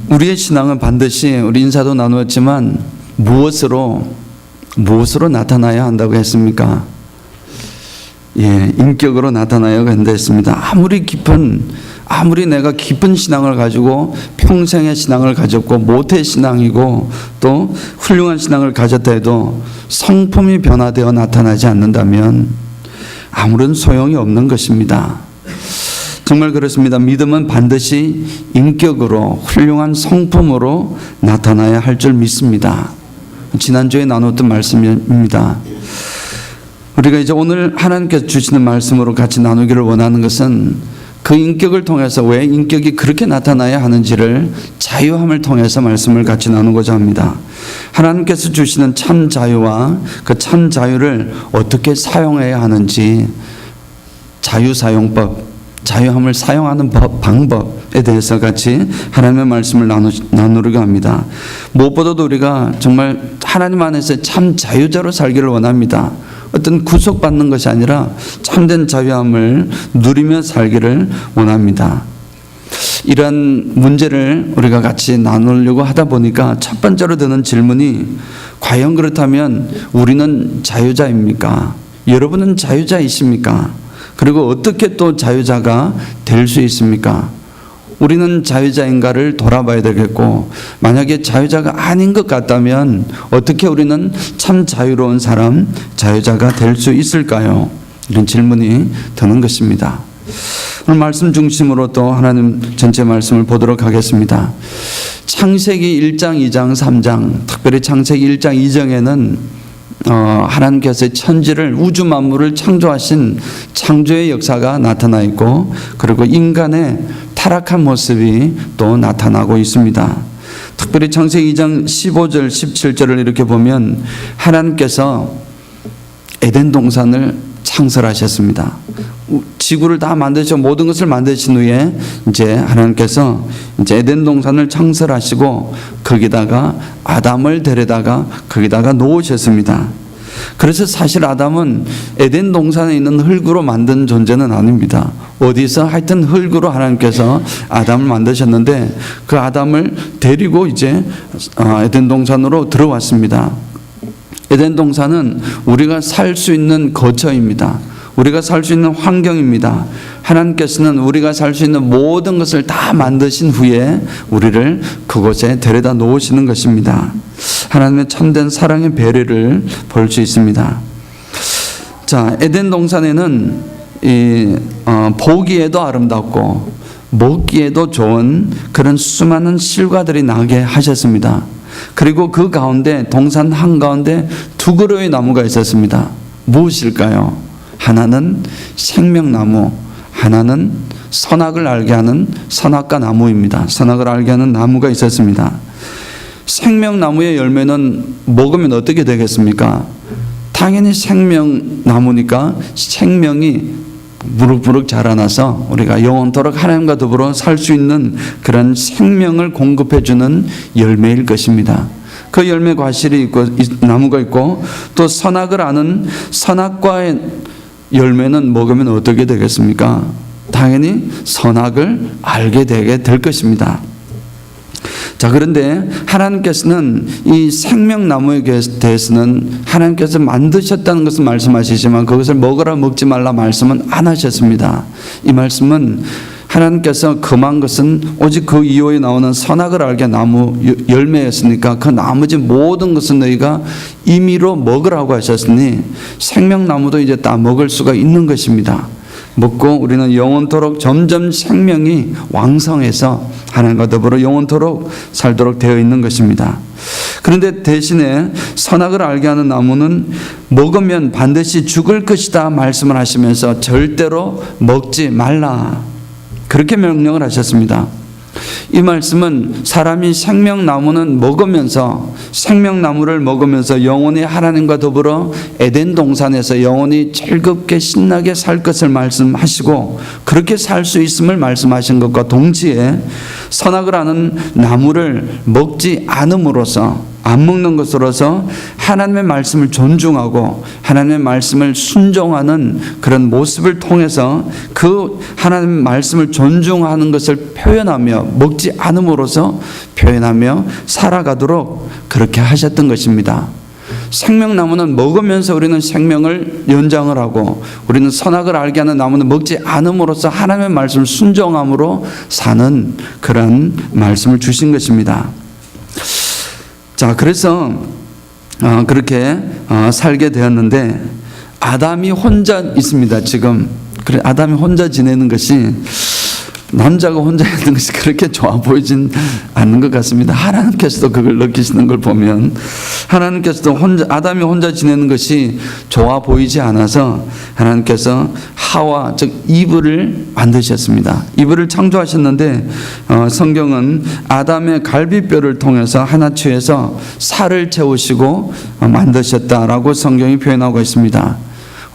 우리의 신앙은 반드시 우리 인사도 나누었지만 무엇으로 나타나야 한다고 했습니까? 인격으로 나타나야 한다 했습니다. 아무리 내가 깊은 신앙을 가지고 평생의 신앙을 가졌고 모태의 신앙이고 또 훌륭한 신앙을 가졌다 해도 성품이 변화되어 나타나지 않는다면 아무런 소용이 없는 것입니다. 정말 그렇습니다. 믿음은 반드시 인격으로 훌륭한 성품으로 나타나야 할 줄 믿습니다. 지난주에 나눴던 말씀입니다. 우리가 이제 오늘 하나님께서 주시는 말씀으로 같이 나누기를 원하는 것은 그 인격을 통해서 왜 인격이 그렇게 나타나야 하는지를 자유함을 통해서 말씀을 같이 나누고자 합니다. 하나님께서 주시는 참 자유와 그 참 자유를 어떻게 사용해야 하는지 자유사용법, 자유함을 사용하는 방법에 대해서 같이 하나님의 말씀을 나누려고 합니다. 무엇보다도 우리가 정말 하나님 안에서 참 자유자로 살기를 원합니다. 어떤 구속받는 것이 아니라 참된 자유함을 누리며 살기를 원합니다. 이런 문제를 우리가 같이 나누려고 하다 보니까 첫 번째로 드는 질문이 과연 그렇다면 우리는 자유자입니까? 여러분은 자유자이십니까? 그리고 어떻게 또 자유자가 될 수 있습니까? 우리는 자유자인가를 돌아봐야 되겠고, 만약에 자유자가 아닌 것 같다면 어떻게 우리는 참 자유로운 사람, 자유자가 될 수 있을까요? 이런 질문이 드는 것입니다. 오늘 말씀 중심으로 또 하나님 전체 말씀을 보도록 하겠습니다. 창세기 1장, 2장, 3장, 특별히 창세기 1장, 2장에는 하나님께서 천지를, 우주 만물을 창조하신 창조의 역사가 나타나 있고, 그리고 인간의 타락한 모습이 또 나타나고 있습니다. 특별히 창세기 2장 15절 17절을 이렇게 보면 하나님께서 에덴 동산을 창설하셨습니다. 지구를 다 만드시고 모든 것을 만드신 후에 이제 하나님께서 이제 에덴 동산을 창설하시고 거기다가 아담을 데려다가 거기다가 놓으셨습니다. 그래서 사실 아담은 에덴 동산에 있는 흙으로 만든 존재는 아닙니다. 어디서 하여튼 흙으로 하나님께서 아담을 만드셨는데 그 아담을 데리고 이제 에덴 동산으로 들어왔습니다. 에덴 동산은 우리가 살 수 있는 거처입니다. 우리가 살 수 있는 환경입니다. 하나님께서는 우리가 살 수 있는 모든 것을 다 만드신 후에 우리를 그곳에 데려다 놓으시는 것입니다. 하나님의 참된 사랑의 배려를 볼 수 있습니다. 자, 에덴 동산에는 보기에도 아름답고 먹기에도 좋은 그런 수많은 실과들이 나게 하셨습니다. 그리고 그 가운데 동산 한가운데 두 그루의 나무가 있었습니다. 무엇일까요? 하나는 생명나무, 하나는 선악을 알게 하는 선악과 나무입니다. 선악을 알게 하는 나무가 있었습니다. 생명나무의 열매는 먹으면 어떻게 되겠습니까? 당연히 생명나무니까 생명이 무럭무럭 자라나서 우리가 영원토록 하나님과 더불어 살 수 있는 그런 생명을 공급해주는 열매일 것입니다. 그 열매 과실이 있고 나무가 있고 또 선악을 아는 선악과의 열매는 먹으면 어떻게 되겠습니까? 당연히 선악을 알게 되게 될 것입니다. 자, 그런데 하나님께서는 이 생명나무에 대해서는 하나님께서 만드셨다는 것을 말씀하시지만 그것을 먹으라 먹지 말라 말씀은 안 하셨습니다. 이 말씀은 하나님께서 금한 것은 오직 그 이후에 나오는 선악을 알게 나무 열매였으니까 그 나머지 모든 것은 너희가 임의로 먹으라고 하셨으니 생명나무도 이제 다 먹을 수가 있는 것입니다. 먹고 우리는 영원토록 점점 생명이 왕성해서 하나님과 더불어 영원토록 살도록 되어 있는 것입니다. 그런데 대신에 선악을 알게 하는 나무는 먹으면 반드시 죽을 것이다 말씀을 하시면서 절대로 먹지 말라 그렇게 명령을 하셨습니다. 이 말씀은 사람이 생명나무는 먹으면서 생명나무를 먹으면서 영원히 하나님과 더불어 에덴 동산에서 영원히 즐겁게 신나게 살 것을 말씀하시고 그렇게 살 수 있음을 말씀하신 것과 동시에 선악을 아는 나무를 먹지 않음으로써 안 먹는 것으로서 하나님의 말씀을 존중하고 하나님의 말씀을 순종하는 그런 모습을 통해서 그 하나님의 말씀을 존중하는 것을 표현하며 먹지 않음으로써 표현하며 살아가도록 그렇게 하셨던 것입니다. 생명나무는 먹으면서 우리는 생명을 연장을 하고 우리는 선악을 알게 하는 나무는 먹지 않음으로써 하나님의 말씀을 순종함으로 사는 그런 말씀을 주신 것입니다. 자, 그래서 그렇게 살게 되었는데 아담이 혼자 있습니다. 지금 그래 아담이 혼자 지내는 것이 남자가 혼자 있는 것이 그렇게 좋아 보이진 않는 것 같습니다. 하나님께서도 그걸 느끼시는 걸 보면 하나님께서도 아담이 혼자 지내는 것이 좋아 보이지 않아서 하나님께서 하와 즉 이브를 만드셨습니다. 이브를 창조하셨는데 성경은 아담의 갈비뼈를 통해서 하나취해서 살을 채우시고 만드셨다라고 성경이 표현하고 있습니다.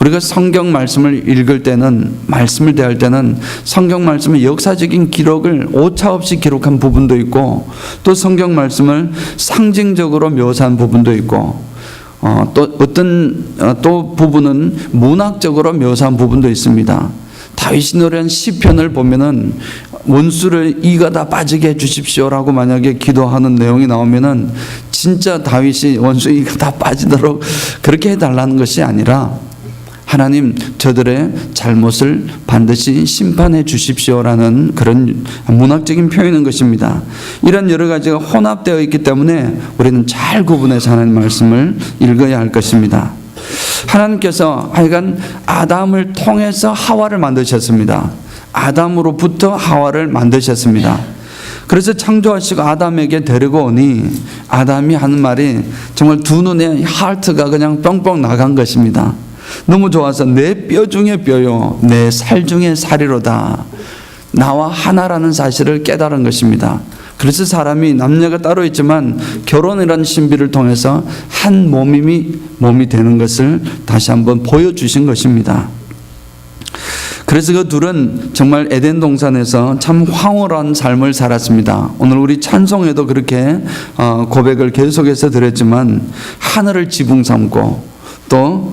우리가 성경 말씀을 읽을 때는 말씀을 대할 때는 성경 말씀의 역사적인 기록을 오차없이 기록한 부분도 있고 또 성경 말씀을 상징적으로 묘사한 부분도 있고 또 어떤 또 부분은 문학적으로 묘사한 부분도 있습니다. 다윗이 노래한 시편을 보면은 원수를 이가 다 빠지게 해주십시오라고 만약에 기도하는 내용이 나오면은 진짜 다윗이 원수 이가 다 빠지도록 그렇게 해달라는 것이 아니라 하나님 저들의 잘못을 반드시 심판해 주십시오라는 그런 문학적인 표현인 것입니다. 이런 여러 가지가 혼합되어 있기 때문에 우리는 잘 구분해서 하나님 말씀을 읽어야 할 것입니다. 하나님께서 하여간 아담을 통해서 하와를 만드셨습니다. 아담으로부터 하와를 만드셨습니다. 그래서 창조하시고 아담에게 데리고 오니 아담이 하는 말이 정말 두 눈에 하트가 그냥 뻥뻥 나간 것입니다. 너무 좋아서 내 뼈 중에 뼈요 내 살 중에 살이로다 나와 하나라는 사실을 깨달은 것입니다. 그래서 사람이 남녀가 따로 있지만 결혼이라는 신비를 통해서 한 몸이 되는 것을 다시 한번 보여주신 것입니다. 그래서 그 둘은 정말 에덴 동산에서 참 황홀한 삶을 살았습니다. 오늘 우리 찬송에도 그렇게 고백을 계속해서 드렸지만 하늘을 지붕 삼고 또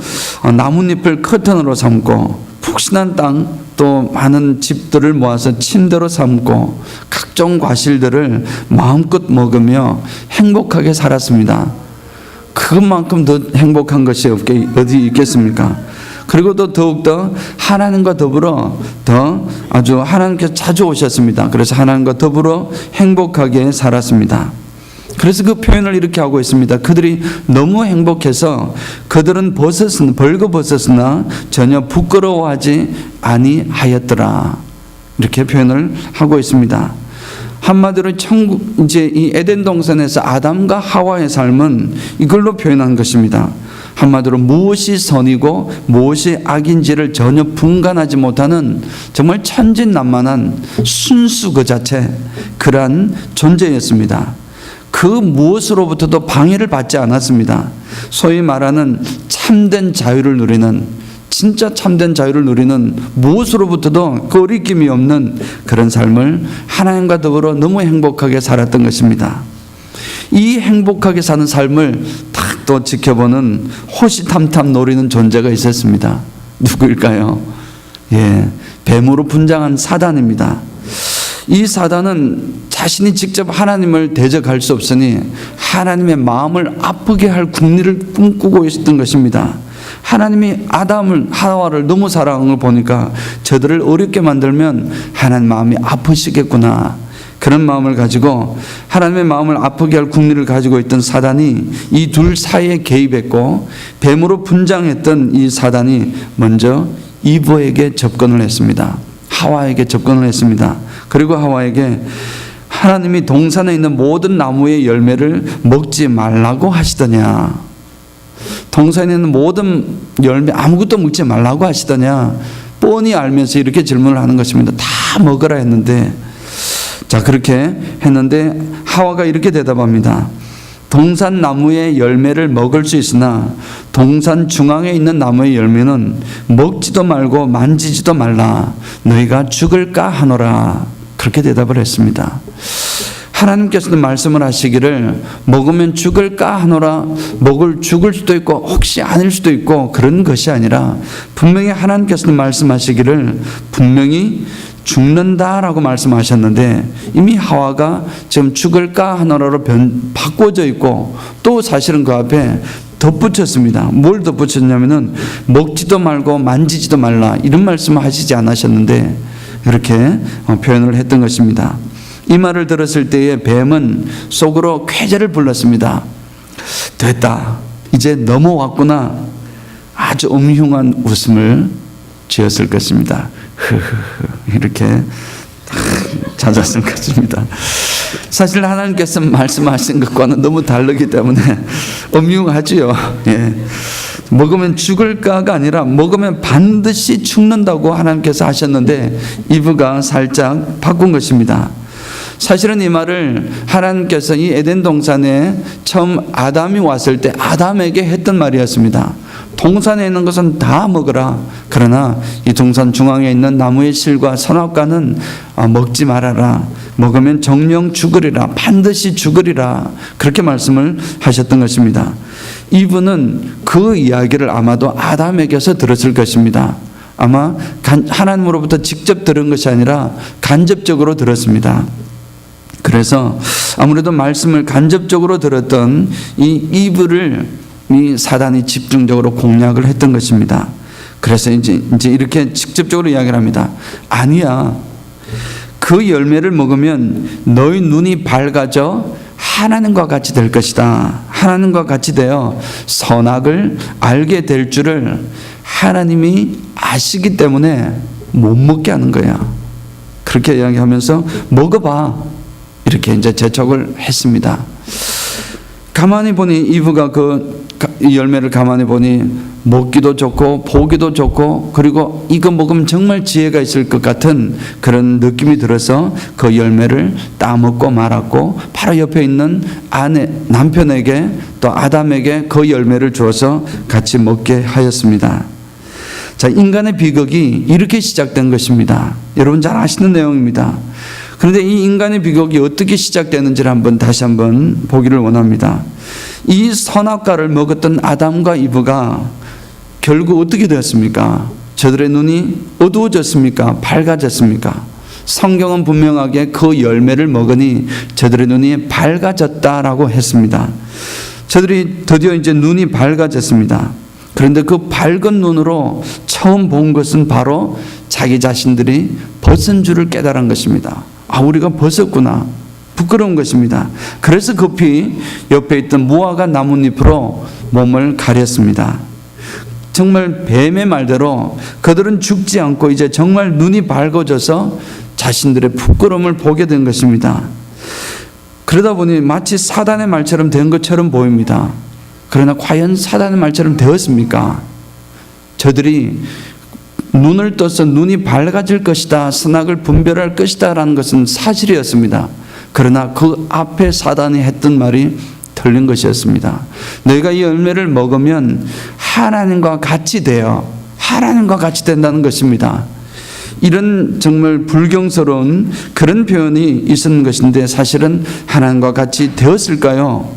나뭇잎을 커튼으로 삼고 푹신한 땅 또 많은 집들을 모아서 침대로 삼고 각종 과실들을 마음껏 먹으며 행복하게 살았습니다. 그것만큼 더 행복한 것이 어디 있겠습니까? 그리고 또 더욱더 하나님과 더불어 더 아주 하나님께서 자주 오셨습니다. 그래서 하나님과 더불어 행복하게 살았습니다. 그래서 그 표현을 이렇게 하고 있습니다. 그들이 너무 행복해서 그들은 벌거벗었으나 전혀 부끄러워하지 아니하였더라. 이렇게 표현을 하고 있습니다. 한마디로 이제 이 에덴 동산에서 아담과 하와의 삶은 이걸로 표현한 것입니다. 한마디로 무엇이 선이고 무엇이 악인지를 전혀 분간하지 못하는 정말 천진난만한 순수 그 자체 그러한 존재였습니다. 그 무엇으로부터도 방해를 받지 않았습니다. 소위 말하는 참된 자유를 누리는 진짜 참된 자유를 누리는 무엇으로부터도 거리낌이 없는 그런 삶을 하나님과 더불어 너무 행복하게 살았던 것입니다. 이 행복하게 사는 삶을 딱 또 지켜보는 호시탐탐 노리는 존재가 있었습니다. 누구일까요? 뱀으로 분장한 사단입니다. 이 사단은 자신이 직접 하나님을 대적할 수 없으니 하나님의 마음을 아프게 할 궁리를 꿈꾸고 있었던 것입니다. 하나님이 하와를 너무 사랑하는 걸 보니까 저들을 어렵게 만들면 하나님 마음이 아프시겠구나. 그런 마음을 가지고 하나님의 마음을 아프게 할 궁리를 가지고 있던 사단이 이 둘 사이에 개입했고 뱀으로 분장했던 이 사단이 먼저 이브에게 접근을 했습니다. 하와에게 접근을 했습니다. 그리고 하와에게 하나님이 동산에 있는 모든 나무의 열매를 먹지 말라고 하시더냐, 동산에 있는 모든 열매 아무것도 먹지 말라고 하시더냐, 뻔히 알면서 이렇게 질문을 하는 것입니다. 다 먹으라 했는데, 자 그렇게 했는데 하와가 이렇게 대답합니다. 동산 나무의 열매를 먹을 수 있으나 동산 중앙에 있는 나무의 열매는 먹지도 말고 만지지도 말라, 너희가 죽을까 하노라. 그렇게 대답을 했습니다. 하나님께서도 말씀을 하시기를 먹으면 죽을까 하노라. 죽을 수도 있고 혹시 아닐 수도 있고 그런 것이 아니라 분명히 하나님께서도 말씀하시기를 분명히 죽는다라고 말씀하셨는데 이미 하와가 지금 죽을까 하노라로 바꿔져 있고 또 사실은 그 앞에 덧붙였습니다. 뭘 덧붙였냐면은 먹지도 말고 만지지도 말라 이런 말씀을 하시지 않으셨는데 이렇게 표현을 했던 것입니다. 이 말을 들었을 때에 뱀은 속으로 쾌재를 불렀습니다. 됐다. 이제 넘어왔구나. 아주 음흉한 웃음을 지었을 것입니다. 이렇게 찾았을 것입니다. 사실 하나님께서 말씀하신 것과는 너무 다르기 때문에 음흉하지요. 예. 먹으면 죽을까가 아니라 먹으면 반드시 죽는다고 하나님께서 하셨는데 이브가 살짝 바꾼 것입니다. 사실은 이 말을 하나님께서 이 에덴 동산에 처음 아담이 왔을 때 아담에게 했던 말이었습니다. 동산에 있는 것은 다 먹어라. 그러나 이 동산 중앙에 있는 나무의 실과 선악과는 먹지 말아라. 먹으면 정령 죽으리라. 반드시 죽으리라. 그렇게 말씀을 하셨던 것입니다. 이분은 그 이야기를 아마도 아담에게서 들었을 것입니다. 아마 하나님으로부터 직접 들은 것이 아니라 간접적으로 들었습니다. 그래서 아무래도 말씀을 간접적으로 들었던 이 이브를 이 사단이 집중적으로 공략을 했던 것입니다. 그래서 이제 이렇게 직접적으로 이야기를 합니다. 아니야. 그 열매를 먹으면 너희 눈이 밝아져 하나님과 같이 될 것이다. 하나님과 같이 되어 선악을 알게 될 줄을 하나님이 아시기 때문에 못 먹게 하는 거야. 그렇게 이야기하면서 먹어봐. 이렇게 이제 재촉을 했습니다. 가만히 보니 이브가 그 열매를 가만히 보니 먹기도 좋고 보기도 좋고 그리고 이거 먹으면 정말 지혜가 있을 것 같은 그런 느낌이 들어서 그 열매를 따먹고 말았고 바로 옆에 있는 남편에게 또 아담에게 그 열매를 주어서 같이 먹게 하였습니다. 자, 인간의 비극이 이렇게 시작된 것입니다. 여러분 잘 아시는 내용입니다. 그런데 이 인간의 비극이 어떻게 시작되는지를 다시 한번 보기를 원합니다. 이 선악과를 먹었던 아담과 이브가 결국 어떻게 되었습니까? 저들의 눈이 어두워졌습니까? 밝아졌습니까? 성경은 분명하게 그 열매를 먹으니 저들의 눈이 밝아졌다라고 했습니다. 저들이 드디어 이제 눈이 밝아졌습니다. 그런데 그 밝은 눈으로 처음 본 것은 바로 자기 자신들이 벗은 줄을 깨달은 것입니다. 우리가 벗었구나. 부끄러운 것입니다. 그래서 급히 옆에 있던 무화과 나뭇잎으로 몸을 가렸습니다. 정말 뱀의 말대로 그들은 죽지 않고 이제 정말 눈이 밝아져서 자신들의 부끄러움을 보게 된 것입니다. 그러다 보니 마치 사단의 말처럼 된 것처럼 보입니다. 그러나 과연 사단의 말처럼 되었습니까? 저들이 눈을 떠서 눈이 밝아질 것이다, 선악을 분별할 것이다 라는 것은 사실이었습니다. 그러나 그 앞에 사단이 했던 말이 틀린 것이었습니다. 너희가 이 열매를 먹으면 하나님과 같이 되어 하나님과 같이 된다는 것입니다. 이런 정말 불경스러운 그런 표현이 있었는 것인데 사실은 하나님과 같이 되었을까요?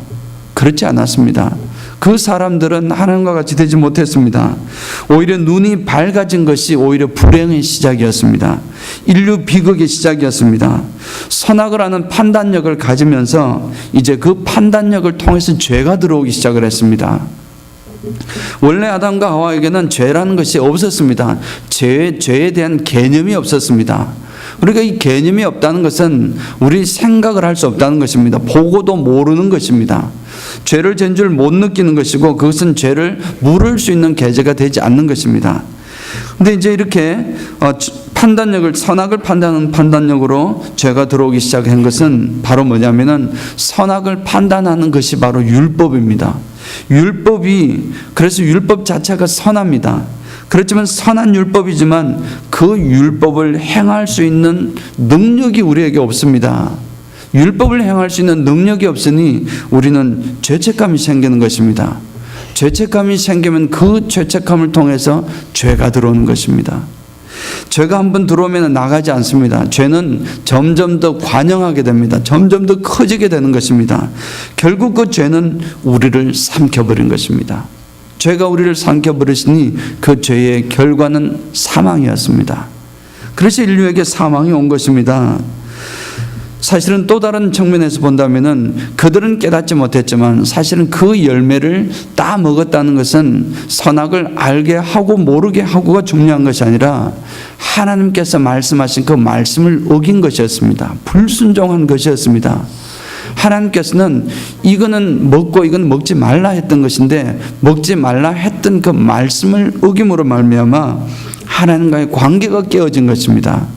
그렇지 않았습니다. 그 사람들은 하나님과 같이 되지 못했습니다. 오히려 눈이 밝아진 것이 오히려 불행의 시작이었습니다. 인류 비극의 시작이었습니다. 선악을 하는 판단력을 가지면서 이제 그 판단력을 통해서 죄가 들어오기 시작을 했습니다. 원래 아담과 하와에게는 죄라는 것이 없었습니다. 죄에 대한 개념이 없었습니다. 그러니까 이 개념이 없다는 것은 우리 생각을 할 수 없다는 것입니다. 보고도 모르는 것입니다. 죄를 진 줄 못 느끼는 것이고 그것은 죄를 물을 수 있는 계제가 되지 않는 것입니다. 근데 이제 이렇게 판단력을 선악을 판단하는 판단력으로 죄가 들어오기 시작한 것은 바로 뭐냐면은 선악을 판단하는 것이 바로 율법입니다. 그래서 율법 자체가 선합니다. 그렇지만 선한 율법이지만 그 율법을 행할 수 있는 능력이 우리에게 없습니다. 율법을 행할 수 있는 능력이 없으니 우리는 죄책감이 생기는 것입니다. 죄책감이 생기면 그 죄책감을 통해서 죄가 들어오는 것입니다. 죄가 한번 들어오면 나가지 않습니다. 죄는 점점 더 관영하게 됩니다. 점점 더 커지게 되는 것입니다. 결국 그 죄는 우리를 삼켜버린 것입니다. 죄가 우리를 삼켜버리시니 그 죄의 결과는 사망이었습니다. 그래서 인류에게 사망이 온 것입니다. 사실은 또 다른 측면에서 본다면은 그들은 깨닫지 못했지만 사실은 그 열매를 따 먹었다는 것은 선악을 알게 하고 모르게 하고가 중요한 것이 아니라 하나님께서 말씀하신 그 말씀을 어긴 것이었습니다. 불순종한 것이었습니다. 하나님께서는 이거는 먹고 이건 먹지 말라 했던 것인데 먹지 말라 했던 그 말씀을 어김으로 말미암아 하나님과의 관계가 깨어진 것입니다.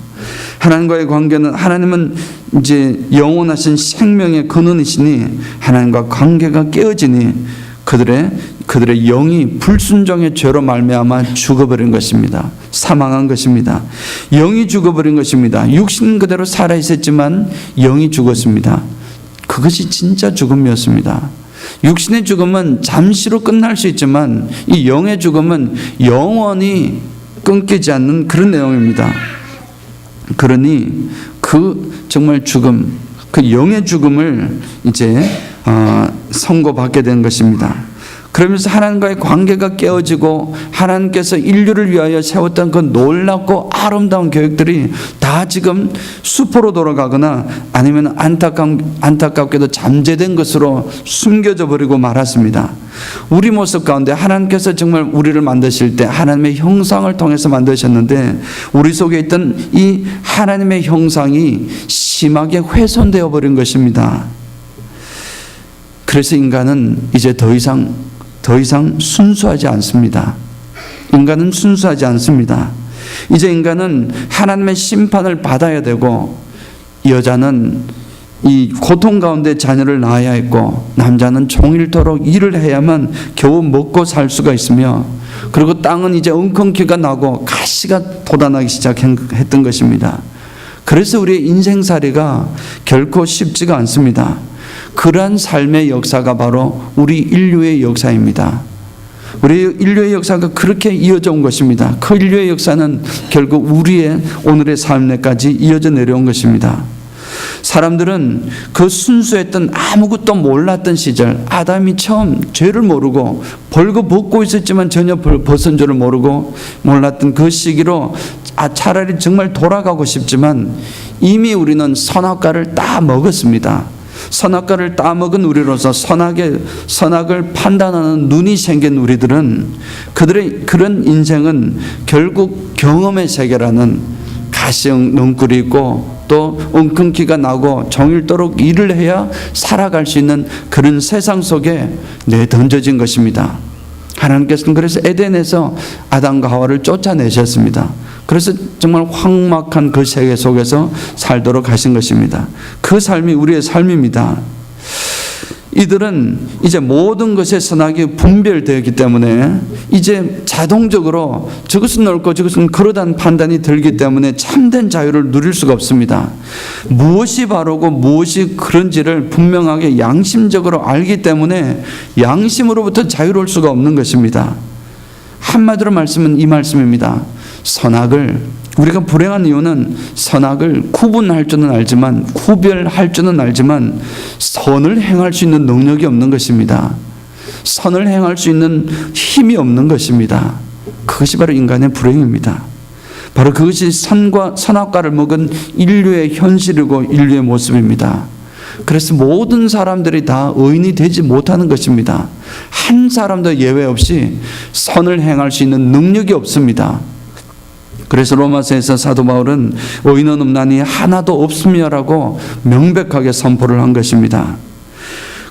하나님과의 관계는, 하나님은 이제 영원하신 생명의 근원이시니 하나님과 관계가 깨어지니 그들의 영이 불순종의 죄로 말미암아 죽어버린 것입니다. 사망한 것입니다. 영이 죽어버린 것입니다. 육신 그대로 살아 있었지만 영이 죽었습니다. 그것이 진짜 죽음이었습니다. 육신의 죽음은 잠시로 끝날 수 있지만 이 영의 죽음은 영원히 끊기지 않는 그런 내용입니다. 그러니 그 정말 죽음, 그 영의 죽음을 이제 선고받게 된 것입니다. 그러면서 하나님과의 관계가 깨어지고 하나님께서 인류를 위하여 세웠던 그 놀랍고 아름다운 계획들이 다 지금 수포로 돌아가거나 아니면 안타깝게도 잠재된 것으로 숨겨져 버리고 말았습니다. 우리 모습 가운데 하나님께서 정말 우리를 만드실 때 하나님의 형상을 통해서 만드셨는데 우리 속에 있던 이 하나님의 형상이 심하게 훼손되어 버린 것입니다. 그래서 인간은 이제 더 이상 순수하지 않습니다. 인간은 순수하지 않습니다. 이제 인간은 하나님의 심판을 받아야 되고 여자는 이 고통 가운데 자녀를 낳아야 했고 남자는 종일토록 일을 해야만 겨우 먹고 살 수가 있으며 그리고 땅은 이제 엉겅퀴가 나고 가시가 돋아나기 시작했던 것입니다. 그래서 우리의 인생살이가 결코 쉽지가 않습니다. 그러한 삶의 역사가 바로 우리 인류의 역사입니다. 우리 인류의 역사가 그렇게 이어져 온 것입니다. 그 인류의 역사는 결국 우리의 오늘의 삶에까지 이어져 내려온 것입니다. 사람들은 그 순수했던 아무것도 몰랐던 시절, 아담이 처음 죄를 모르고 벌거 벗고 있었지만 전혀 벗은 줄을 모르고 몰랐던 그 시기로 차라리 정말 돌아가고 싶지만 이미 우리는 선악과를 다 먹었습니다. 선악과를 따먹은 우리로서 선악을 판단하는 눈이 생긴 우리들은 그들의 그런 인생은 결국 경험의 세계라는 가시형 넝쿨이 있고 또 엉겅퀴가 나고 종일토록 일을 해야 살아갈 수 있는 그런 세상 속에 내던져진 것입니다. 하나님께서는 그래서 에덴에서 아담과 하와를 쫓아내셨습니다. 그래서 정말 황막한 그 세계 속에서 살도록 하신 것입니다. 그 삶이 우리의 삶입니다. 이들은 이제 모든 것의 선악이 분별되었기 때문에 이제 자동적으로 저것은 옳고 저것은 그러다는 판단이 들기 때문에 참된 자유를 누릴 수가 없습니다. 무엇이 바르고 무엇이 그런지를 분명하게 양심적으로 알기 때문에 양심으로부터 자유로울 수가 없는 것입니다. 한마디로 말씀은 이 말씀입니다. 우리가 불행한 이유는 선악을 구분할 줄은 알지만 구별할 줄은 알지만 선을 행할 수 있는 능력이 없는 것입니다. 선을 행할 수 있는 힘이 없는 것입니다. 그것이 바로 인간의 불행입니다. 바로 그것이 선악과를 먹은 인류의 현실이고 인류의 모습입니다. 그래서 모든 사람들이 다 의인이 되지 못하는 것입니다. 한 사람도 예외 없이 선을 행할 수 있는 능력이 없습니다. 그래서 로마서에서 사도 바울은 의인은 없나니 하나도 없으며라고 명백하게 선포를 한 것입니다.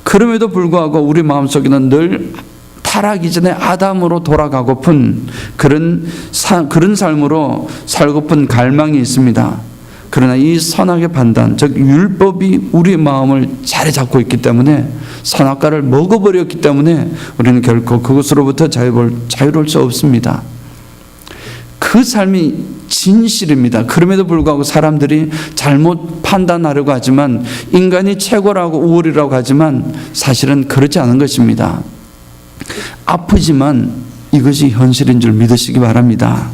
그럼에도 불구하고 우리 마음속에는 늘 타락이 전에 아담으로 돌아가고픈 그런 삶으로 살고픈 갈망이 있습니다. 그러나 이 선악의 판단, 즉 율법이 우리의 마음을 자리 잡고 있기 때문에 선악과를 먹어버렸기 때문에 우리는 결코 그것으로부터 자유로울 수 없습니다. 그 삶이 진실입니다. 그럼에도 불구하고 사람들이 잘못 판단하려고 하지만 인간이 최고라고 우월이라고 하지만 사실은 그렇지 않은 것입니다. 아프지만 이것이 현실인 줄 믿으시기 바랍니다.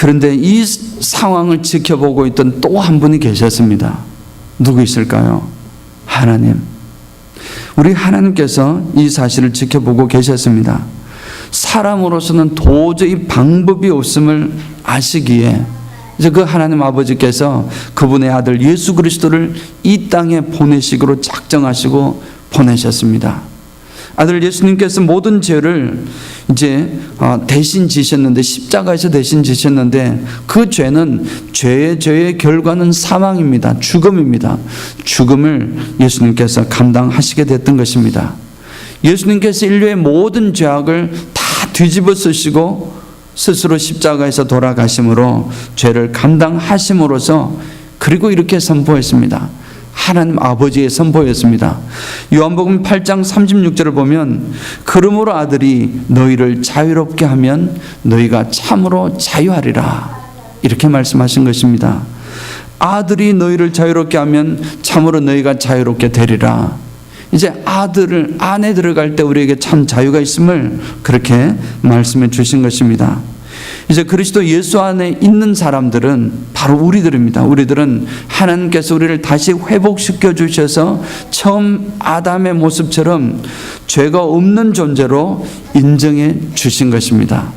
그런데 이 상황을 지켜보고 있던 또 한 분이 계셨습니다. 누구 있을까요? 하나님. 우리 하나님께서 이 사실을 지켜보고 계셨습니다. 사람으로서는 도저히 방법이 없음을 아시기에 이제 그 하나님 아버지께서 그분의 아들 예수 그리스도를 이 땅에 보내시기로 작정하시고 보내셨습니다. 아들 예수님께서 모든 죄를 이제 대신 지셨는데, 십자가에서 대신 지셨는데, 그 죄는 죄의 결과는 사망입니다. 죽음입니다. 죽음을 예수님께서 감당하시게 됐던 것입니다. 예수님께서 인류의 모든 죄악을 다 뒤집어 쓰시고 스스로 십자가에서 돌아가심으로 죄를 감당하심으로써, 그리고 이렇게 선포했습니다. 하나님 아버지의 선포였습니다. 요한복음 8장 36절을 보면 그러므로 아들이 너희를 자유롭게 하면 너희가 참으로 자유하리라, 이렇게 말씀하신 것입니다. 아들이 너희를 자유롭게 하면 참으로 너희가 자유롭게 되리라. 이제 아들을 안에 들어갈 때 우리에게 참 자유가 있음을 그렇게 말씀해 주신 것입니다. 이제 그리스도 예수 안에 있는 사람들은 바로 우리들입니다. 우리들은 하나님께서 우리를 다시 회복시켜 주셔서 처음 아담의 모습처럼 죄가 없는 존재로 인정해 주신 것입니다.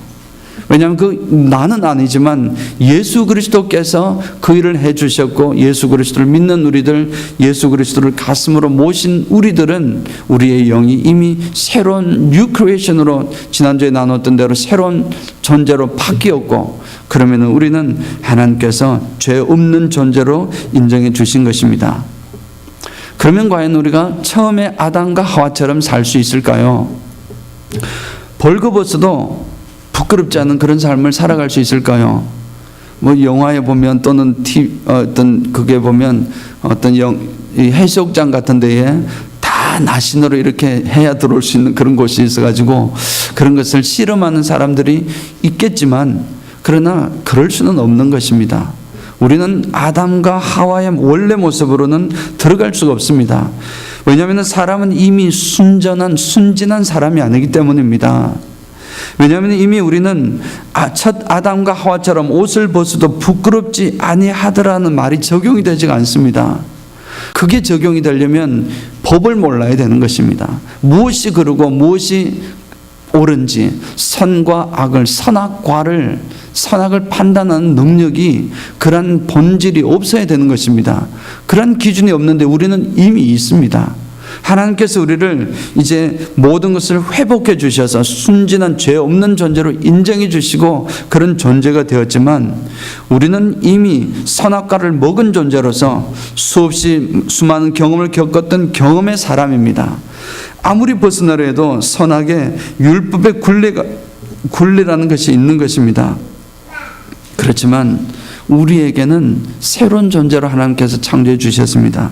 왜냐하면 나는 아니지만 예수 그리스도께서 그 일을 해주셨고, 예수 그리스도를 믿는 우리들, 예수 그리스도를 가슴으로 모신 우리들은 우리의 영이 이미 새로운 뉴 크리에이션으로, 지난주에 나눴던 대로 새로운 존재로 바뀌었고, 그러면 우리는 하나님께서 죄 없는 존재로 인정해 주신 것입니다. 그러면 과연 우리가 처음에 아담과 하와처럼 살 수 있을까요? 벌거벗어도 부끄럽지 않은 그런 삶을 살아갈 수 있을까요? 뭐 영화에 보면 또는 어떤 그게 보면 어떤 해수욕장 같은 데에 다 나신으로 이렇게 해야 들어올 수 있는 그런 곳이 있어가지고 그런 것을 실험하는 사람들이 있겠지만, 그러나 그럴 수는 없는 것입니다. 우리는 아담과 하와의 원래 모습으로는 들어갈 수가 없습니다. 왜냐하면 사람은 이미 순진한 사람이 아니기 때문입니다. 왜냐하면 이미 우리는 첫 아담과 하와처럼 옷을 벗어도 부끄럽지 아니하더라는 말이 적용이 되지가 않습니다. 그게 적용이 되려면 법을 몰라야 되는 것입니다. 무엇이 그르고 무엇이 옳은지, 선과 악을, 선악을 판단하는 능력이, 그런 본질이 없어야 되는 것입니다. 그런 기준이 없는데 우리는 이미 있습니다. 하나님께서 우리를 이제 모든 것을 회복해 주셔서 순진한 죄 없는 존재로 인정해 주시고 그런 존재가 되었지만, 우리는 이미 선악과를 먹은 존재로서 수많은 경험을 겪었던 경험의 사람입니다. 아무리 벗어나려 해도 선악의 율법의 굴레라는 것이 있는 것입니다. 그렇지만 우리에게는 새로운 존재로 하나님께서 창조해 주셨습니다.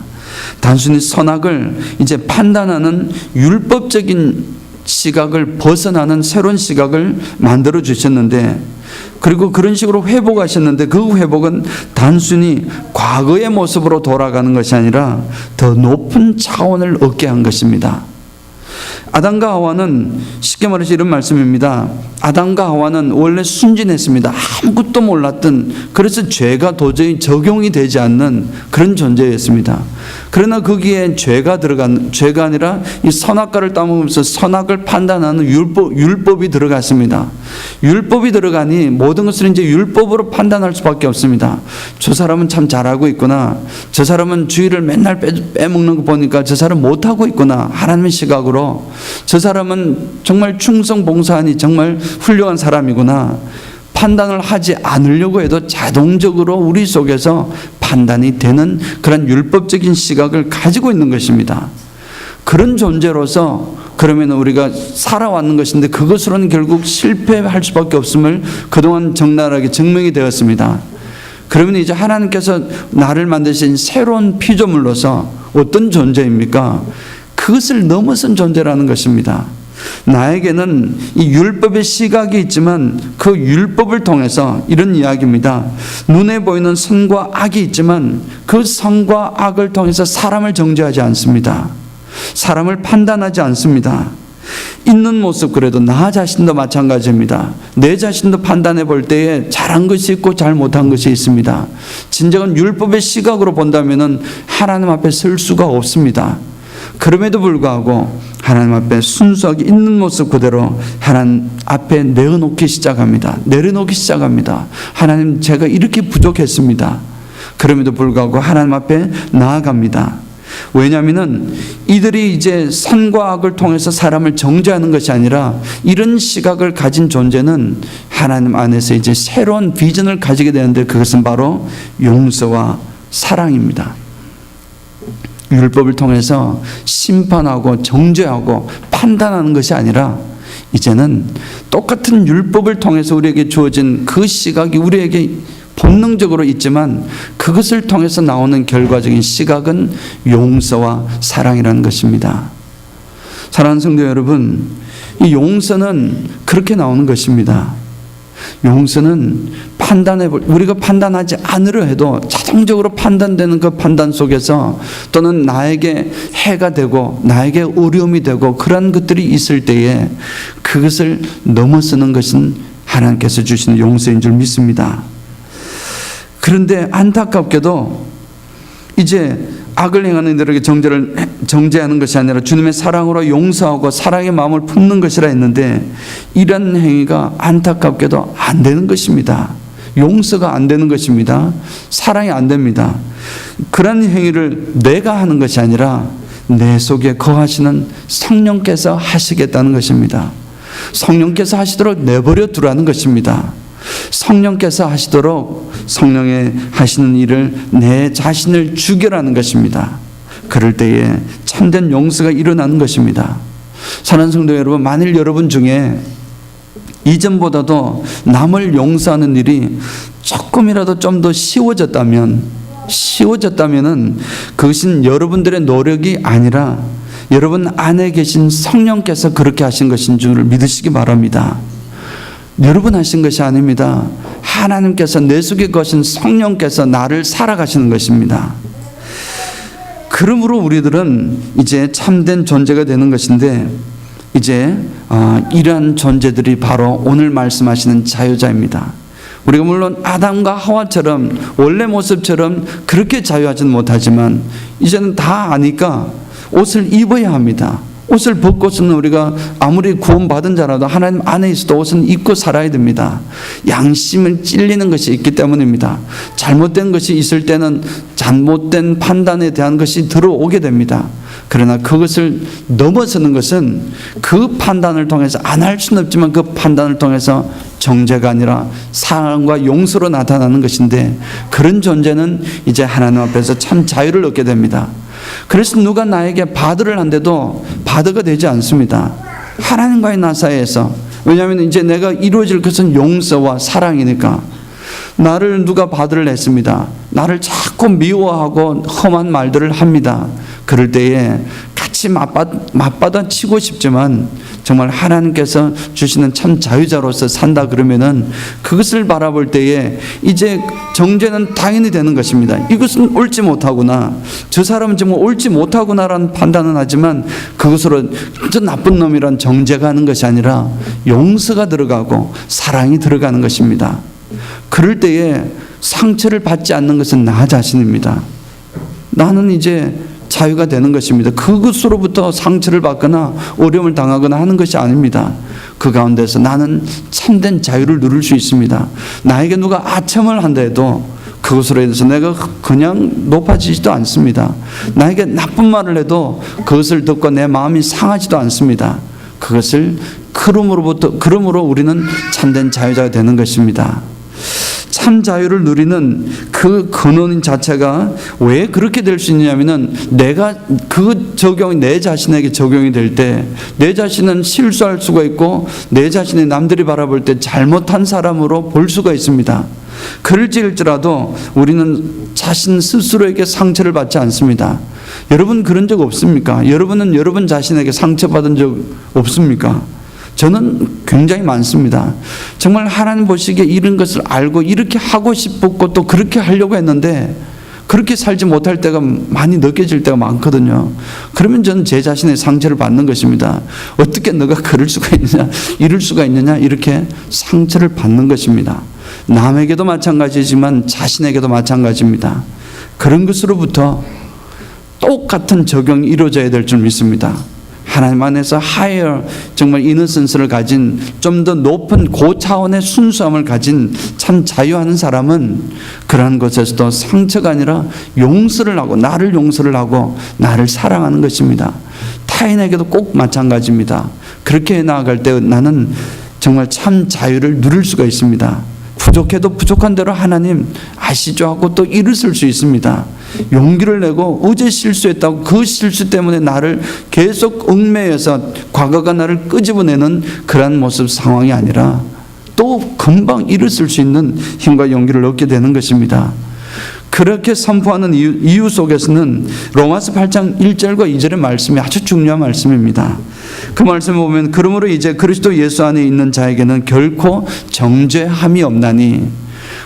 단순히 선악을 이제 판단하는 율법적인 시각을 벗어나는 새로운 시각을 만들어 주셨는데, 그리고 그런 식으로 회복하셨는데, 그 회복은 단순히 과거의 모습으로 돌아가는 것이 아니라 더 높은 차원을 얻게 한 것입니다. 아담과 하와는 쉽게 말해서 이런 말씀입니다. 아담과 하와는 원래 순진했습니다. 아무것도 몰랐던, 그래서 죄가 도저히 적용이 되지 않는 그런 존재였습니다. 그러나 거기에 죄가 아니라 이 선악과를 따먹으면서 선악을 판단하는 율법이 들어갔습니다. 율법이 들어가니 모든 것을 이제 율법으로 판단할 수밖에 없습니다. 저 사람은 참 잘하고 있구나, 저 사람은 주의를 맨날 빼먹는 거 보니까 저 사람 못하고 있구나, 하나님의 시각으로 저 사람은 정말 충성봉사하니 정말 훌륭한 사람이구나, 판단을 하지 않으려고 해도 자동적으로 우리 속에서 판단이 되는 그런 율법적인 시각을 가지고 있는 것입니다. 그런 존재로서 그러면 우리가 살아왔는 것인데, 그것으로는 결국 실패할 수밖에 없음을 그동안 적나라하게 증명이 되었습니다. 그러면 이제 하나님께서 나를 만드신 새로운 피조물로서 어떤 존재입니까? 그것을 넘어선 존재라는 것입니다. 나에게는 이 율법의 시각이 있지만 그 율법을 통해서 이런 이야기입니다. 눈에 보이는 선과 악이 있지만 그 선과 악을 통해서 사람을 정죄하지 않습니다. 사람을 판단하지 않습니다. 있는 모습, 그래도 나 자신도 마찬가지입니다. 내 자신도 판단해 볼 때에 잘한 것이 있고 잘못한 것이 있습니다. 진정한 율법의 시각으로 본다면 하나님 앞에 설 수가 없습니다. 그럼에도 불구하고 하나님 앞에 순수하게 있는 모습 그대로 하나님 앞에 내어놓기 시작합니다. 내려놓기 시작합니다. 하나님, 제가 이렇게 부족했습니다. 그럼에도 불구하고 하나님 앞에 나아갑니다. 왜냐하면 이들이 이제 선과 악을 통해서 사람을 정죄하는 것이 아니라 이런 시각을 가진 존재는 하나님 안에서 이제 새로운 비전을 가지게 되는데, 그것은 바로 용서와 사랑입니다. 율법을 통해서 심판하고 정죄하고 판단하는 것이 아니라 이제는 똑같은 율법을 통해서 우리에게 주어진 그 시각이 우리에게 본능적으로 있지만 그것을 통해서 나오는 결과적인 시각은 용서와 사랑이라는 것입니다. 사랑하는 성도 여러분, 이 용서는 그렇게 나오는 것입니다. 용서는 우리가 판단하지 않으려 해도 자동적으로 판단되는 그 판단 속에서, 또는 나에게 해가 되고 나에게 어려움이 되고 그런 것들이 있을 때에 그것을 넘어서는 것은 하나님께서 주시는 용서인 줄 믿습니다. 그런데 안타깝게도 이제 악을 행하는 이들에게 정죄하는 것이 아니라 주님의 사랑으로 용서하고 사랑의 마음을 품는 것이라 했는데, 이런 행위가 안타깝게도 안 되는 것입니다. 용서가 안 되는 것입니다. 사랑이 안 됩니다. 그런 행위를 내가 하는 것이 아니라 내 속에 거하시는 성령께서 하시겠다는 것입니다. 성령께서 하시도록 내버려 두라는 것입니다. 성령께서 하시도록 성령의 하시는 일을 내 자신을 죽여라는 것입니다. 그럴 때에 참된 용서가 일어나는 것입니다. 사랑하는 성도 여러분, 만일 여러분 중에 이전보다도 남을 용서하는 일이 조금이라도 좀 더 쉬워졌다면은 그것은 여러분들의 노력이 아니라 여러분 안에 계신 성령께서 그렇게 하신 것인 줄 믿으시기 바랍니다. 여러분 하신 것이 아닙니다. 하나님께서, 내 속에 거신 성령께서 나를 살아가시는 것입니다. 그러므로 우리들은 이제 참된 존재가 되는 것인데, 이제 이러한 존재들이 바로 오늘 말씀하시는 자유자입니다. 우리가 물론 아담과 하와처럼 원래 모습처럼 그렇게 자유하지는 못하지만 이제는 다 아니까 옷을 입어야 합니다. 옷을 벗고서는 우리가 아무리 구원받은 자라도 하나님 안에 있어도 옷은 입고 살아야 됩니다. 양심을 찔리는 것이 있기 때문입니다. 잘못된 것이 있을 때는 잘못된 판단에 대한 것이 들어오게 됩니다. 그러나 그것을 넘어서는 것은 그 판단을 통해서 안 할 수는 없지만 그 판단을 통해서 정죄가 아니라 사랑과 용서로 나타나는 것인데, 그런 존재는 이제 하나님 앞에서 참 자유를 얻게 됩니다. 그래서 누가 나에게 바드를 한데도 바드가 되지 않습니다. 하나님과의 나 사이에서. 왜냐하면 이제 내가 이루어질 것은 용서와 사랑이니까. 나를 누가 바드를 했습니다. 나를 자꾸 미워하고 험한 말들을 합니다. 그럴 때에 같이 맞받아 치고 싶지만 정말 하나님께서 주시는 참 자유자로서 산다 그러면은 그것을 바라볼 때에 이제 정죄는 당연히 되는 것입니다. 이것은 옳지 못하구나, 저 사람은 정말 옳지 못하구나라는 판단은 하지만 그것으로 저 나쁜 놈이란 정죄가 하는 것이 아니라 용서가 들어가고 사랑이 들어가는 것입니다. 그럴 때에 상처를 받지 않는 것은 나 자신입니다. 나는 이제 자유가 되는 것입니다. 그것으로부터 상처를 받거나 어려움을 당하거나 하는 것이 아닙니다. 그 가운데서 나는 참된 자유를 누릴 수 있습니다. 나에게 누가 아첨을 한다 해도 그것으로 인해서 내가 그냥 높아지지도 않습니다. 나에게 나쁜 말을 해도 그것을 듣고 내 마음이 상하지도 않습니다. 그것을 그러므로 우리는 참된 자유자가 되는 것입니다. 참 자유를 누리는 그 근원 자체가 왜 그렇게 될 수 있냐면은, 내가 그 적용이 내 자신에게 적용이 될 때 내 자신은 실수할 수가 있고 내 자신이 남들이 바라볼 때 잘못한 사람으로 볼 수가 있습니다. 그럴지라도 우리는 자신 스스로에게 상처를 받지 않습니다. 여러분 그런 적 없습니까? 여러분은 여러분 자신에게 상처받은 적 없습니까? 저는 굉장히 많습니다. 정말 하나님 보시기에 이런 것을 알고 이렇게 하고 싶었고 또 그렇게 하려고 했는데 그렇게 살지 못할 때가 많이 느껴질 때가 많거든요. 그러면 저는 제 자신의 상처를 받는 것입니다. 어떻게 너가 그럴 수가 있느냐, 이럴 수가 있느냐, 이렇게 상처를 받는 것입니다. 남에게도 마찬가지지만 자신에게도 마찬가지입니다. 그런 것으로부터 똑같은 적용이 이루어져야 될 줄 믿습니다. 하나님 안에서 higher, 정말 이너센스를 가진 좀 더 높은 고차원의 순수함을 가진 참 자유하는 사람은 그러한 것에서도 상처가 아니라 용서를 하고, 나를 용서를 하고 나를 사랑하는 것입니다. 타인에게도 꼭 마찬가지입니다. 그렇게 나아갈 때 나는 정말 참 자유를 누릴 수가 있습니다. 부족해도 부족한 대로 하나님 아시죠 하고 또 일을 쓸 수 있습니다. 용기를 내고 어제 실수했다고 그 실수 때문에 나를 계속 얽매여서 과거가 나를 끄집어내는 그러한 모습 상황이 아니라 또 금방 일을 쓸 수 있는 힘과 용기를 얻게 되는 것입니다. 그렇게 선포하는 이유 속에서는 로마서 8장 1절과 2절의 말씀이 아주 중요한 말씀입니다. 그 말씀을 보면 그러므로 이제 그리스도 예수 안에 있는 자에게는 결코 정죄함이 없나니,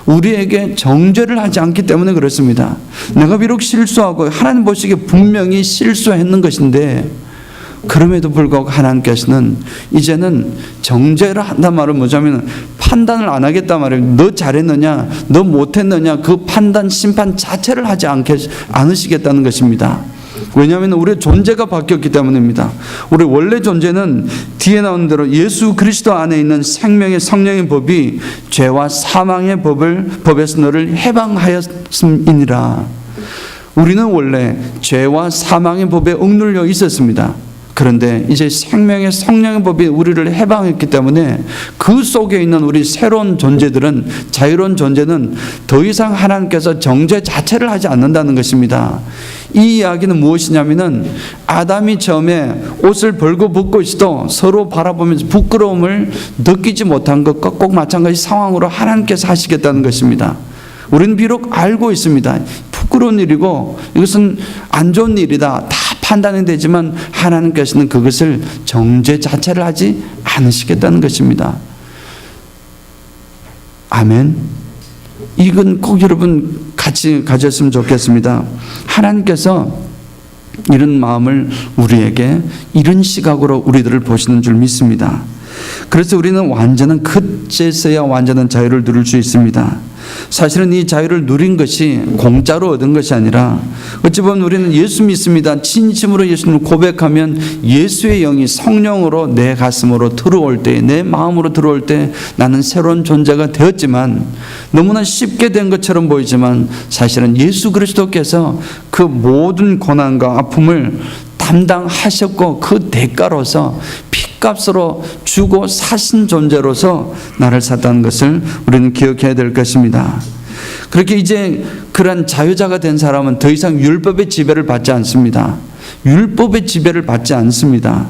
우리에게 정죄를 하지 않기 때문에 그렇습니다. 내가 비록 실수하고 하나님 보시기에 분명히 실수했는 것인데 그럼에도 불구하고 하나님께서는 이제는 정죄를 한단 말은 뭐냐면 판단을 안 하겠단 말이에요. 너 잘했느냐, 너 못했느냐, 그 판단, 심판 자체를 하지 않으시겠다는 것입니다. 왜냐하면 우리의 존재가 바뀌었기 때문입니다. 우리 원래 존재는 뒤에 나오는 대로 예수 그리스도 안에 있는 생명의 성령의 법이 죄와 사망의 법에서 너를 해방하였음이니라. 우리는 원래 죄와 사망의 법에 억눌려 있었습니다. 그런데 이제 생명의 성령의 법이 우리를 해방했기 때문에 그 속에 있는 우리 새로운 존재들은, 자유로운 존재는 더 이상 하나님께서 정죄 자체를 하지 않는다는 것입니다. 이 이야기는 무엇이냐면은 아담이 처음에 옷을 벌거벗고 있어도 서로 바라보면서 부끄러움을 느끼지 못한 것과 꼭 마찬가지 상황으로 하나님께서 하시겠다는 것입니다. 우리는 비록 알고 있습니다. 부끄러운 일이고 이것은 안 좋은 일이다, 다 판단이 되지만 하나님께서는 그것을 정죄 자체를 하지 않으시겠다는 것입니다. 아멘. 이건 꼭 여러분 같이 가졌으면 좋겠습니다. 하나님께서 이런 마음을 우리에게 이런 시각으로 우리들을 보시는 줄 믿습니다. 그래서 우리는 완전한 그제서야 완전한 자유를 누릴 수 있습니다. 사실은 이 자유를 누린 것이 공짜로 얻은 것이 아니라, 어찌 보면 우리는 예수 믿습니다, 진심으로 예수님을 고백하면 예수의 영이 성령으로 내 가슴으로 들어올 때, 내 마음으로 들어올 때 나는 새로운 존재가 되었지만, 너무나 쉽게 된 것처럼 보이지만 사실은 예수 그리스도께서 그 모든 고난과 아픔을 담당하셨고 그 대가로서 핏값으로 주고 사신 존재로서 나를 샀다는 것을 우리는 기억해야 될 것입니다. 그렇게 이제 그런 자유자가 된 사람은 더 이상 율법의 지배를 받지 않습니다. 율법의 지배를 받지 않습니다.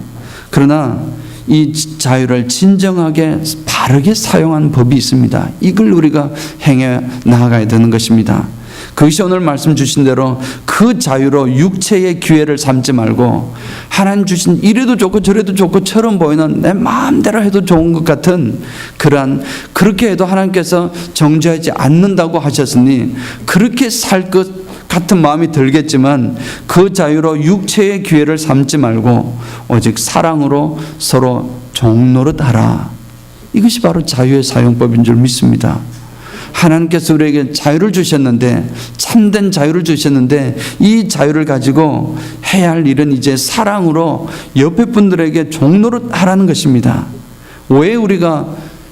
그러나 이 자유를 진정하게 바르게 사용하는 법이 있습니다. 이걸 우리가 행해 나아가야 되는 것입니다. 그것이 오늘 말씀 주신 대로 그 자유로 육체의 기회를 삼지 말고 하나님 주신 이래도 좋고 저래도 좋고처럼 보이는 내 마음대로 해도 좋은 것 같은 그렇게 해도 하나님께서 정죄하지 않는다고 하셨으니 그렇게 살 것 같은 마음이 들겠지만 그 자유로 육체의 기회를 삼지 말고 오직 사랑으로 서로 종노릇 하라. 이것이 바로 자유의 사용법인 줄 믿습니다. 하나님께서 우리에게 자유를 주셨는데, 참된 자유를 주셨는데 이 자유를 가지고 해야 할 일은 이제 사랑으로 옆에 분들에게 종노릇 하라는 것입니다. 왜 우리가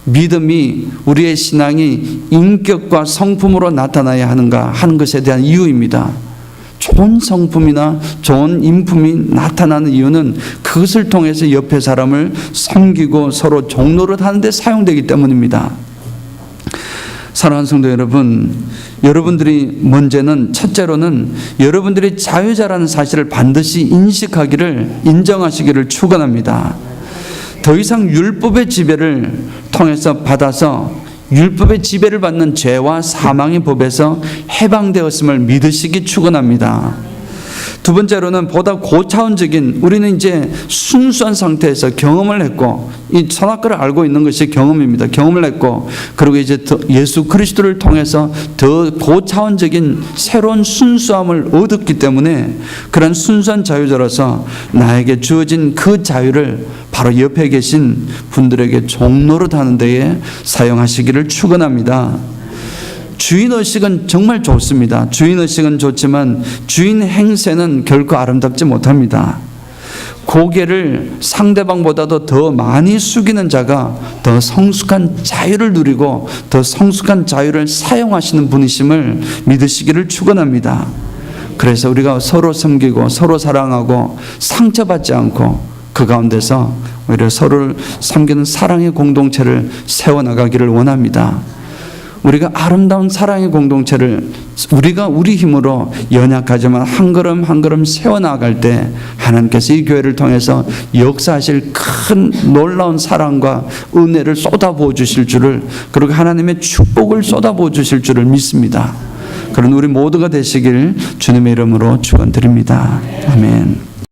믿음이, 우리의 신앙이 인격과 성품으로 나타나야 하는가 하는 것에 대한 이유입니다. 좋은 성품이나 좋은 인품이 나타나는 이유는 그것을 통해서 옆에 사람을 섬기고 서로 종노릇 하는 데 사용되기 때문입니다. 사랑하는 성도 여러분, 여러분들이 문제는 첫째로는 여러분들이 자유자라는 사실을 반드시 인정하시기를 축원합니다. 더 이상 율법의 지배를 통해서 받아서 율법의 지배를 받는 죄와 사망의 법에서 해방되었음을 믿으시기 축원합니다. 두 번째로는 보다 고차원적인, 우리는 이제 순수한 상태에서 경험을 했고, 이 선악과를 알고 있는 것이 경험입니다. 경험을 했고, 그리고 이제 예수 그리스도를 통해서 더 고차원적인 새로운 순수함을 얻었기 때문에 그런 순수한 자유자로서 나에게 주어진 그 자유를 바로 옆에 계신 분들에게 종로릇 하는 데에 사용하시기를 축원합니다. 주인의식은 정말 좋습니다. 주인의식은 좋지만 주인 행세는 결코 아름답지 못합니다. 고개를 상대방보다도 더 많이 숙이는 자가 더 성숙한 자유를 누리고 더 성숙한 자유를 사용하시는 분이심을 믿으시기를 축원합니다. 그래서 우리가 서로 섬기고 서로 사랑하고 상처받지 않고 그 가운데서 오히려 서로를 섬기는 사랑의 공동체를 세워나가기를 원합니다. 우리가 아름다운 사랑의 공동체를 우리가 우리 힘으로 연약하지만 한 걸음 한 걸음 세워나갈 때 하나님께서 이 교회를 통해서 역사하실 큰 놀라운 사랑과 은혜를 쏟아부어 주실 줄을, 그리고 하나님의 축복을 쏟아부어 주실 줄을 믿습니다. 그런 우리 모두가 되시길 주님의 이름으로 축원드립니다. 아멘.